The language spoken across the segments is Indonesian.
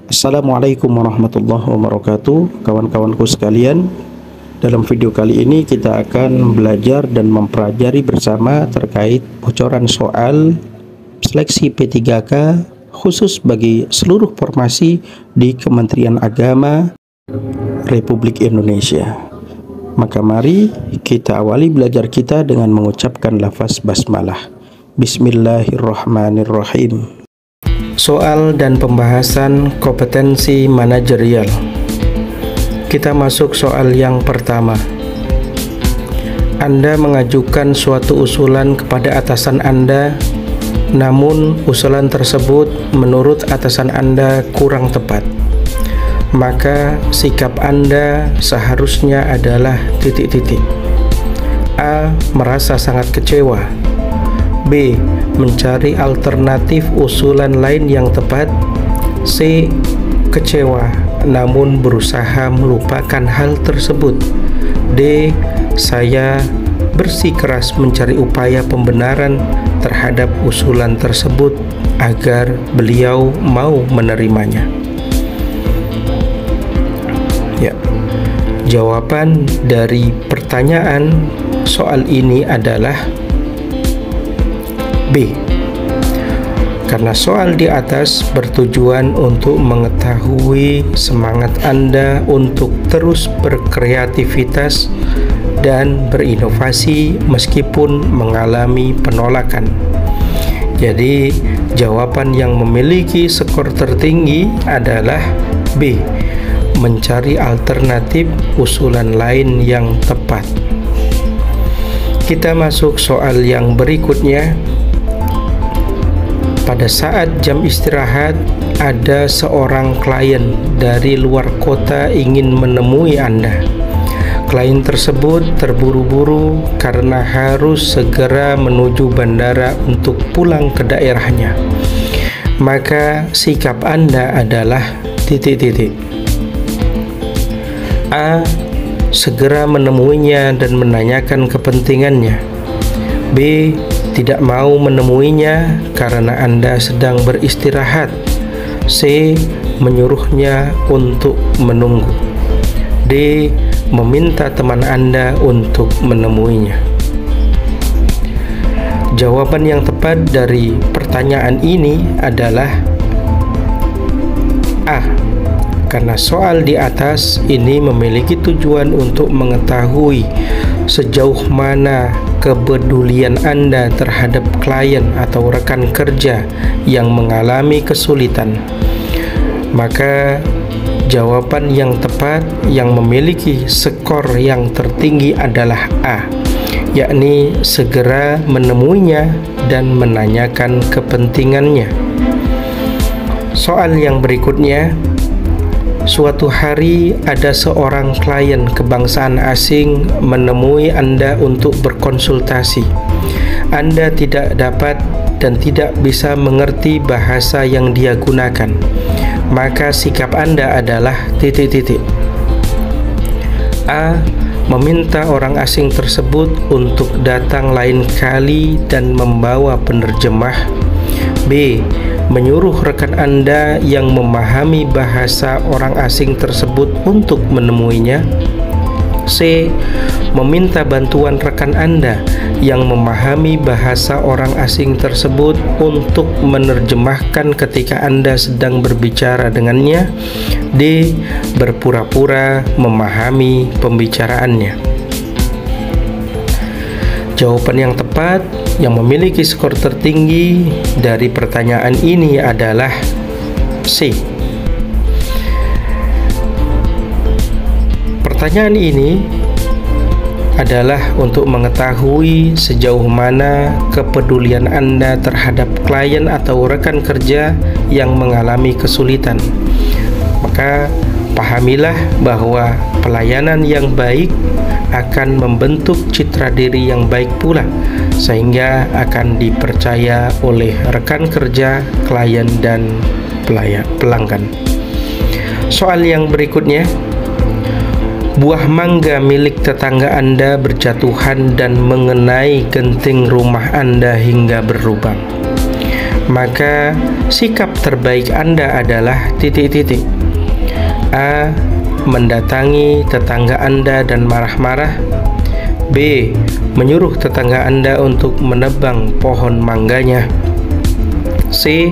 Assalamualaikum warahmatullahi wabarakatuh, kawan-kawanku sekalian. Dalam video kali ini kita akan belajar dan mempelajari bersama terkait bocoran soal seleksi P3K khusus bagi seluruh formasi di Kementerian Agama Republik Indonesia. Maka mari kita awali belajar kita dengan mengucapkan lafaz basmalah. Bismillahirrahmanirrahim. Soal dan pembahasan kompetensi manajerial. Kita masuk soal yang pertama. Anda mengajukan suatu usulan kepada atasan Anda, namun usulan tersebut menurut atasan Anda kurang tepat. Maka sikap Anda seharusnya adalah titik-titik. A. Merasa sangat kecewa. B. Mencari alternatif usulan lain yang tepat. C. Kecewa namun berusaha melupakan hal tersebut. D. Saya bersikeras mencari upaya pembenaran terhadap usulan tersebut agar beliau mau menerimanya. Ya, jawaban dari pertanyaan soal ini adalah B. Karena soal di atas bertujuan untuk mengetahui semangat Anda untuk terus berkreativitas dan berinovasi meskipun mengalami penolakan. Jadi, jawaban yang memiliki skor tertinggi adalah B. Mencari alternatif usulan lain yang tepat. Kita masuk soal yang berikutnya. Pada saat jam istirahat, ada seorang klien dari luar kota ingin menemui Anda. Klien tersebut terburu-buru karena harus segera menuju bandara untuk pulang ke daerahnya. Maka sikap Anda adalah titik-titik. A. Segera menemuinya dan menanyakan kepentingannya. B. Tidak mau menemuinya karena Anda sedang beristirahat. C. Menyuruhnya untuk menunggu. D. Meminta teman Anda untuk menemuinya. Jawaban yang tepat dari pertanyaan ini adalah A. Karena soal di atas ini memiliki tujuan untuk mengetahui sejauh mana kepedulian Anda terhadap klien atau rekan kerja yang mengalami kesulitan. Maka jawaban yang tepat yang memiliki skor yang tertinggi adalah A, yakni segera menemuinya dan menanyakan kepentingannya. Soal yang berikutnya. Suatu hari ada seorang klien kebangsaan asing menemui Anda untuk berkonsultasi. Anda tidak dapat dan tidak bisa mengerti bahasa yang dia gunakan. Maka sikap Anda adalah titik-titik. A. Meminta orang asing tersebut untuk datang lain kali dan membawa penerjemah. B. Menyuruh rekan Anda yang memahami bahasa orang asing tersebut untuk menemuinya. C. Meminta bantuan rekan Anda yang memahami bahasa orang asing tersebut untuk menerjemahkan ketika Anda sedang berbicara dengannya. D. Berpura-pura memahami pembicaraannya. Jawaban yang tepat yang memiliki skor tertinggi dari pertanyaan ini adalah C. Pertanyaan ini adalah untuk mengetahui sejauh mana kepedulian Anda terhadap klien atau rekan kerja yang mengalami kesulitan. Maka pahamilah bahwa pelayanan yang baik akan membentuk citra diri yang baik pula, sehingga akan dipercaya oleh rekan kerja, klien, dan pelanggan. Soal yang berikutnya. Buah mangga milik tetangga Anda berjatuhan dan mengenai genting rumah Anda hingga berlubang. maka sikap terbaik Anda adalah titik-titik. A. Mendatangi tetangga Anda dan marah-marah. B. Menyuruh tetangga Anda untuk menebang pohon mangganya. C.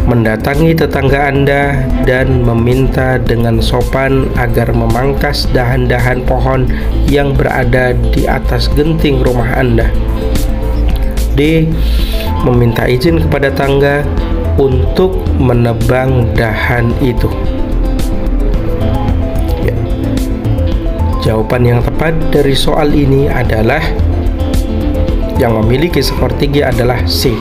Mendatangi tetangga Anda dan meminta dengan sopan agar memangkas dahan-dahan pohon yang berada di atas genting rumah Anda. D. Meminta izin kepada tetangga untuk menebang dahan itu. Jawaban yang tepat dari soal ini adalah yang memiliki skor tinggi adalah C.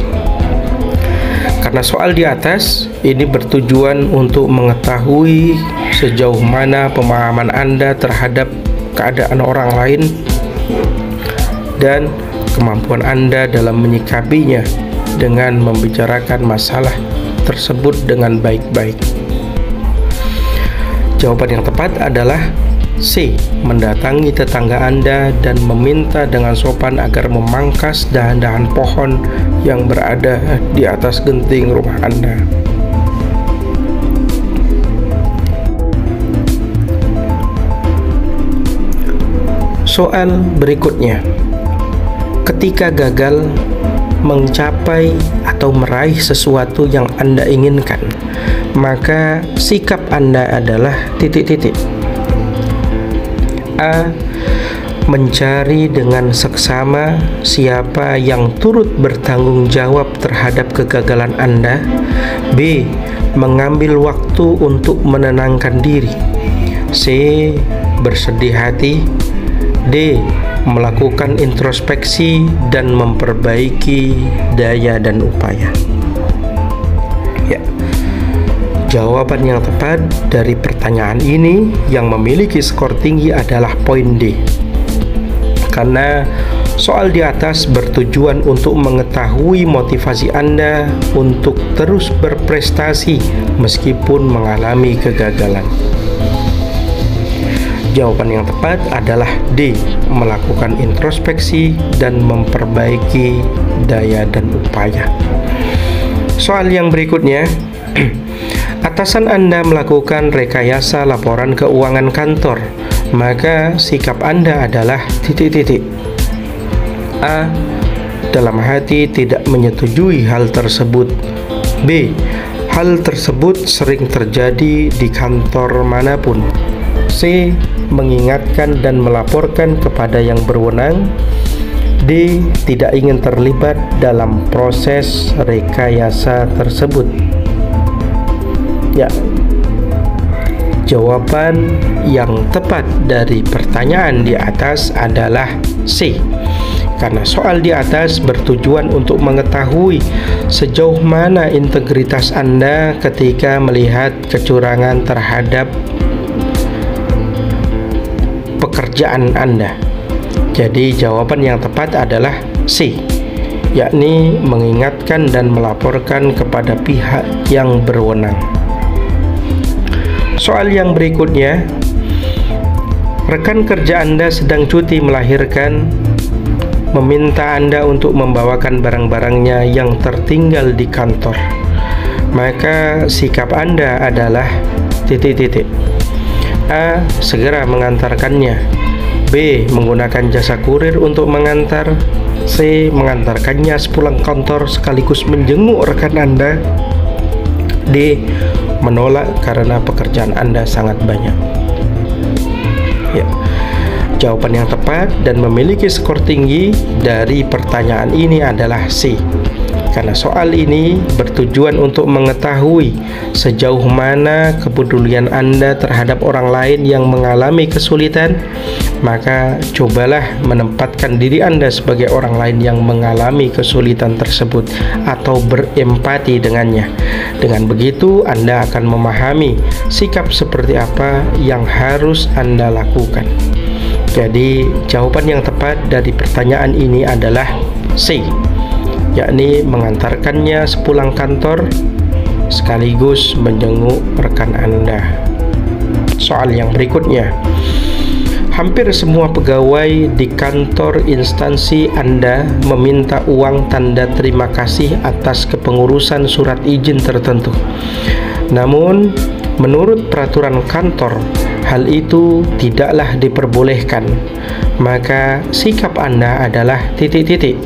Karena soal di atas ini bertujuan untuk mengetahui sejauh mana pemahaman Anda terhadap keadaan orang lain dan kemampuan Anda dalam menyikapinya dengan membicarakan masalah tersebut dengan baik-baik. Jawaban yang tepat adalah C. Mendatangi tetangga Anda dan meminta dengan sopan agar memangkas dahan-dahan pohon yang berada di atas genting rumah Anda. Soal berikutnya. Ketika gagal mencapai atau meraih sesuatu yang Anda inginkan, maka sikap Anda adalah titik-titik. A. Mencari dengan seksama siapa yang turut bertanggung jawab terhadap kegagalan Anda. B. Mengambil waktu untuk menenangkan diri. C. Bersedih hati. D. Melakukan introspeksi dan memperbaiki daya dan upaya. Ya. Jawaban yang tepat dari pertanyaan ini yang memiliki skor tinggi adalah poin D. Karena soal di atas bertujuan untuk mengetahui motivasi Anda untuk terus berprestasi meskipun mengalami kegagalan. Jawaban yang tepat adalah D. Melakukan introspeksi dan memperbaiki daya dan upaya. Soal yang berikutnya. Atasan Anda melakukan rekayasa laporan keuangan kantor, maka sikap Anda adalah titik-titik. A. Dalam hati tidak menyetujui hal tersebut. B. Hal tersebut sering terjadi di kantor manapun. C. Mengingatkan dan melaporkan kepada yang berwenang. D. Tidak ingin terlibat dalam proses rekayasa tersebut. Ya, jawaban yang tepat dari pertanyaan di atas adalah C. Karena soal di atas bertujuan untuk mengetahui sejauh mana integritas Anda ketika melihat kecurangan terhadap pekerjaan Anda. Jadi jawaban yang tepat adalah C, yakni mengingatkan dan melaporkan kepada pihak yang berwenang. Soal yang berikutnya, rekan kerja Anda sedang cuti melahirkan, meminta Anda untuk membawakan barang-barangnya yang tertinggal di kantor. Maka sikap Anda adalah titik-titik. A. Segera mengantarkannya. B. Menggunakan jasa kurir untuk mengantar. C. Mengantarkannya sepulang kantor sekaligus menjenguk rekan Anda. D. Menolak karena pekerjaan Anda sangat banyak. Ya. Jawaban yang tepat dan memiliki skor tinggi dari pertanyaan ini adalah C. Karena soal ini bertujuan untuk mengetahui sejauh mana kepedulian Anda terhadap orang lain yang mengalami kesulitan, maka cobalah menempatkan diri Anda sebagai orang lain yang mengalami kesulitan tersebut atau berempati dengannya. Dengan begitu, Anda akan memahami sikap seperti apa yang harus Anda lakukan. Jadi, jawaban yang tepat dari pertanyaan ini adalah C, yakni mengantarkannya sepulang kantor sekaligus menjenguk rekan Anda. Soal yang berikutnya, hampir semua pegawai di kantor instansi Anda meminta uang tanda terima kasih atas kepengurusan surat izin tertentu. Namun, menurut peraturan kantor, hal itu tidaklah diperbolehkan. Maka sikap Anda adalah titik-titik.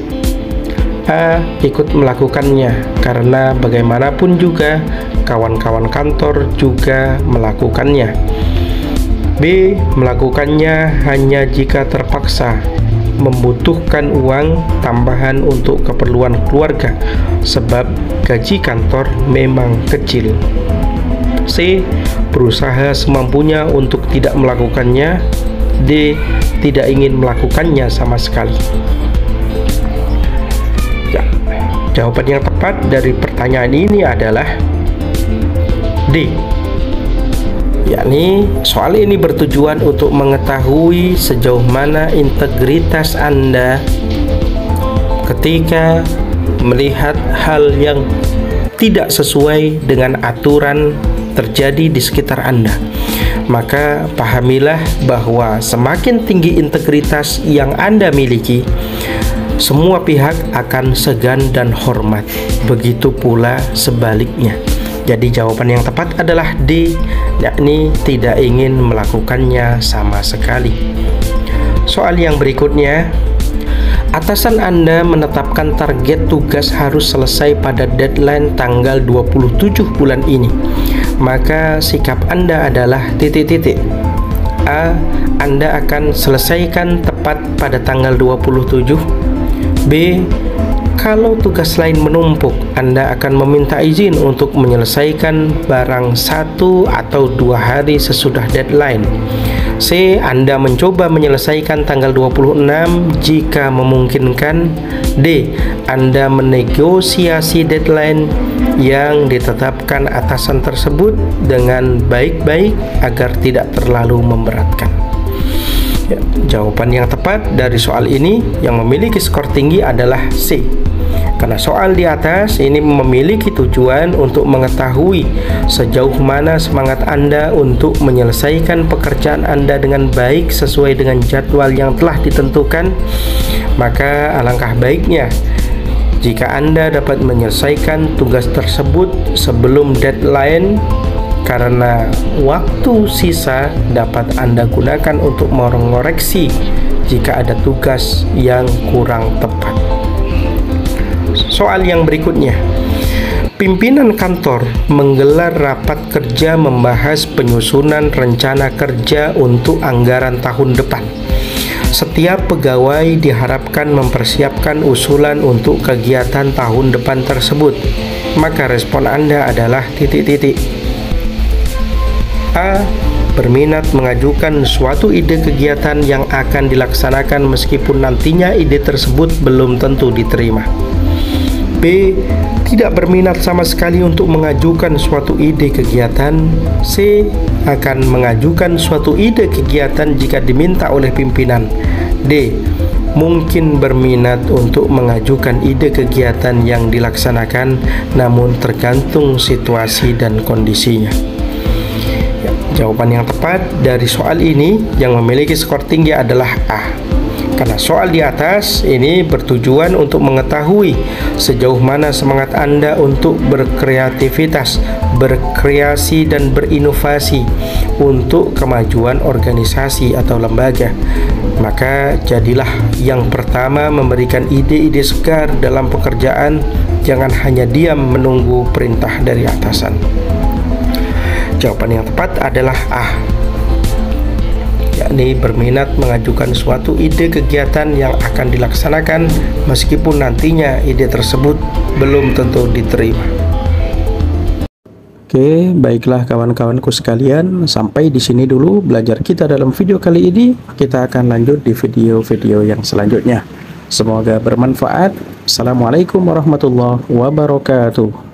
A. Ikut melakukannya karena bagaimanapun juga kawan-kawan kantor juga melakukannya. B. Melakukannya hanya jika terpaksa, membutuhkan uang tambahan untuk keperluan keluarga sebab gaji kantor memang kecil. C. Berusaha semampunya untuk tidak melakukannya. D. Tidak ingin melakukannya sama sekali. Ya, jawaban yang tepat dari pertanyaan ini adalah D. Yakni soal ini bertujuan untuk mengetahui sejauh mana integritas Anda ketika melihat hal yang tidak sesuai dengan aturan terjadi di sekitar Anda. Maka pahamilah bahwa semakin tinggi integritas yang Anda miliki, semua pihak akan segan dan hormat. Begitu pula sebaliknya. Jadi jawaban yang tepat adalah D, yakni tidak ingin melakukannya sama sekali. Soal yang berikutnya, atasan Anda menetapkan target tugas harus selesai pada deadline tanggal 27 bulan ini. Maka sikap Anda adalah titik-titik. A. Anda akan selesaikan tepat pada tanggal 27. B. Kalau tugas lain menumpuk, Anda akan meminta izin untuk menyelesaikan barang 1 atau 2 hari sesudah deadline. C. Anda mencoba menyelesaikan tanggal 26 jika memungkinkan. D. Anda menegosiasi deadline yang ditetapkan atasan tersebut dengan baik-baik agar tidak terlalu memberatkan. Ya, jawaban yang tepat dari soal ini yang memiliki skor tinggi adalah C. Karena soal di atas ini memiliki tujuan untuk mengetahui sejauh mana semangat Anda untuk menyelesaikan pekerjaan Anda dengan baik sesuai dengan jadwal yang telah ditentukan. Maka alangkah baiknya jika Anda dapat menyelesaikan tugas tersebut sebelum deadline, karena waktu sisa dapat Anda gunakan untuk mengoreksi jika ada tugas yang kurang tepat. Soal yang berikutnya, pimpinan kantor menggelar rapat kerja membahas penyusunan rencana kerja untuk anggaran tahun depan. Setiap pegawai diharapkan mempersiapkan usulan untuk kegiatan tahun depan tersebut. Maka respon Anda adalah titik-titik. A. Berminat mengajukan suatu ide kegiatan yang akan dilaksanakan meskipun nantinya ide tersebut belum tentu diterima. B. Tidak berminat sama sekali untuk mengajukan suatu ide kegiatan. C. Akan mengajukan suatu ide kegiatan jika diminta oleh pimpinan. D. Mungkin berminat untuk mengajukan ide kegiatan yang dilaksanakan, namun tergantung situasi dan kondisinya. Ya, jawaban yang tepat dari soal ini yang memiliki skor tinggi adalah A. Karena soal di atas ini bertujuan untuk mengetahui sejauh mana semangat Anda untuk berkreativitas, berkreasi dan berinovasi untuk kemajuan organisasi atau lembaga. Maka jadilah yang pertama memberikan ide-ide segar dalam pekerjaan, jangan hanya diam menunggu perintah dari atasan. Jawaban yang tepat adalah A, yakni berminat mengajukan suatu ide kegiatan yang akan dilaksanakan meskipun nantinya ide tersebut belum tentu diterima. Oke, baiklah kawan-kawanku sekalian, sampai di sini dulu belajar kita dalam video kali ini. Kita akan lanjut di video-video yang selanjutnya. Semoga bermanfaat. Assalamualaikum warahmatullahi wabarakatuh.